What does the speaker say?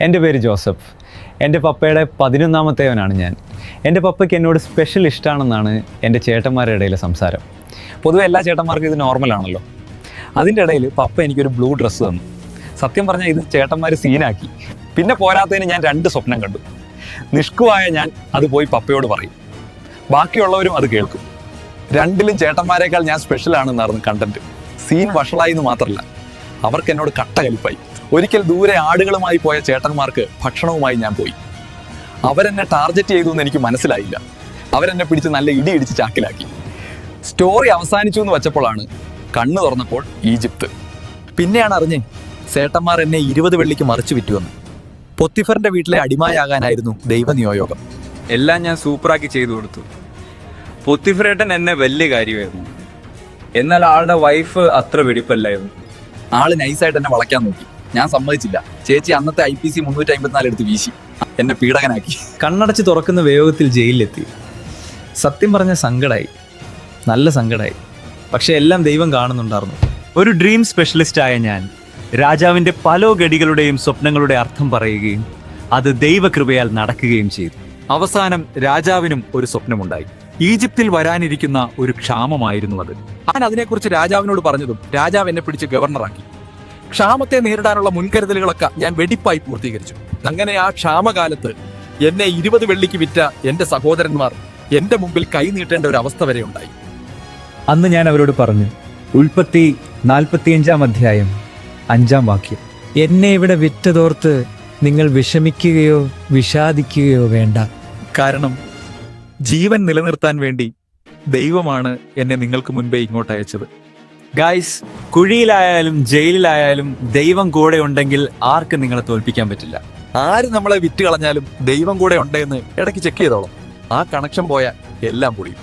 എൻ്റെ പേര് ജോസഫ്. എൻ്റെ പപ്പയുടെ 11ാമത്തേവനാണ് ഞാൻ. എൻ്റെ പപ്പയ്ക്ക് എന്നോട് സ്പെഷ്യൽ ഇഷ്ടമാണെന്നാണ് എൻ്റെ ചേട്ടന്മാരുടെ ഇടയിലെ സംസാരം. പൊതുവെ എല്ലാ ചേട്ടന്മാർക്കും ഇത് നോർമലാണല്ലോ. അതിൻ്റെ ഇടയിൽ പപ്പ എനിക്കൊരു ബ്ലൂ ഡ്രസ്സ് തന്നു. സത്യം പറഞ്ഞാൽ ഇത് ചേട്ടന്മാർ സീനാക്കി. പിന്നെ പോരാത്തതിന് ഞാൻ 2 സ്വപ്നം കണ്ടു. നിഷ്കുവായ ഞാൻ അത് പോയി പപ്പയോട് പറയും, ബാക്കിയുള്ളവരും അത് കേൾക്കും. 2ലും ചേട്ടന്മാരെക്കാൾ ഞാൻ സ്പെഷ്യലാണെന്നായിരുന്നു കണ്ടന്റ്. സീൻ വഷളായി എന്ന് മാത്രമല്ല, അവർക്ക് എന്നോട് കട്ട കലിപ്പായി. ഒരിക്കൽ ദൂരെ ആടുകളുമായി പോയ ചേട്ടന്മാർക്ക് ഭക്ഷണവുമായി ഞാൻ പോയി. അവരെന്നെ ടാർഗറ്റ് ചെയ്തു എന്ന് എനിക്ക് മനസ്സിലായില്ല. അവരെന്നെ പിടിച്ച് നല്ല ഇടി ഇടിച്ച് ചാക്കിലാക്കി. സ്റ്റോറി അവസാനിച്ചു എന്ന് വെച്ചപ്പോഴാണ് കണ്ണ് തുറന്നപ്പോൾ ഈജിപ്ത്. പിന്നെയാണ് അറിഞ്ഞേ ചേട്ടന്മാർ എന്നെ 20 വെള്ളിക്ക് മറിച്ചു വിറ്റുവെന്ന്. പൊത്തിഫറിന്റെ വീട്ടിലെ അടിമയാകാനായിരുന്നു ദൈവനിയോഗം. എല്ലാം ഞാൻ സൂപ്പറാക്കി ചെയ്തു കൊടുത്തു. പൊത്തിഫറേട്ടൻ എന്നെ വലിയ കാര്യമായിരുന്നു. എന്നാൽ ആളുടെ വൈഫ് അത്ര വെടിപ്പല്ലായിരുന്നു. ആള് നൈസായിട്ട് എന്നെ വളയ്ക്കാൻ നോക്കി. ഞാൻ സമ്മതിച്ചില്ല. ചേച്ചി അന്നത്തെ IPC 354 എടുത്ത് വീശി എന്നെ പീഡകനാക്കി. കണ്ണടച്ച് തുറക്കുന്ന വേഗത്തിൽ ജയിലിലെത്തി. സത്യം പറഞ്ഞ സങ്കടമായി, നല്ല സങ്കടമായി. പക്ഷെ എല്ലാം ദൈവം കാണുന്നുണ്ടായിരുന്നു. ഒരു ഡ്രീം സ്പെഷ്യലിസ്റ്റായ ഞാൻ രാജാവിൻ്റെ പല ഗടികളുടെയും സ്വപ്നങ്ങളുടെ അർത്ഥം പറയുകയും അത് ദൈവകൃപയാൽ നടക്കുകയും ചെയ്തു. അവസാനം രാജാവിനും ഒരു സ്വപ്നമുണ്ടായി. ഈജിപ്തിൽ വരാനിരിക്കുന്ന ഒരു ക്ഷാമമായിരുന്നു അത്. ഞാൻ അതിനെക്കുറിച്ച് രാജാവിനോട് പറഞ്ഞതും രാജാവ് എന്നെ പിടിച്ച് ഗവർണറാക്കി. ക്ഷാമത്തെ നേരിടാനുള്ള മുൻകരുതലുകളൊക്കെ ഞാൻ വെടിപ്പായി പൂർത്തീകരിച്ചു. അങ്ങനെ ആ ക്ഷാമകാലത്ത് എന്നെ 20 വെള്ളിക്ക് വിറ്റ എൻ്റെ സഹോദരന്മാർ എൻ്റെ മുമ്പിൽ കൈ നീട്ടേണ്ട ഒരു അവസ്ഥ വരെ ഉണ്ടായി. അന്ന് ഞാൻ അവരോട് പറഞ്ഞു, ഉൽപ്പത്തി 45-ാം അധ്യായം 5-ാം വാക്യം, എന്നെ ഇവിടെ വിറ്റതോർത്ത് നിങ്ങൾ വിഷമിക്കുകയോ വിഷാദിക്കുകയോ വേണ്ട. കാരണം ജീവൻ നിലനിർത്താൻ വേണ്ടി ദൈവമാണ് എന്നെ നിങ്ങൾക്ക് മുൻപേ ഇങ്ങോട്ട് അയച്ചത്. ഗായ്സ്, കുഴിയിലായാലും ജയിലിലായാലും ദൈവം കൂടെ ഉണ്ടെങ്കിൽ ആർക്കും നിങ്ങളെ തോൽപ്പിക്കാൻ പറ്റില്ല. ആര് നമ്മളെ വിറ്റ് കളഞ്ഞാലും ദൈവം കൂടെ ഉണ്ടെന്ന് ഇടയ്ക്ക് ചെക്ക് ചെയ്തോളാം. ആ കണക്ഷൻ പോയാൽ എല്ലാം പൊളിയും.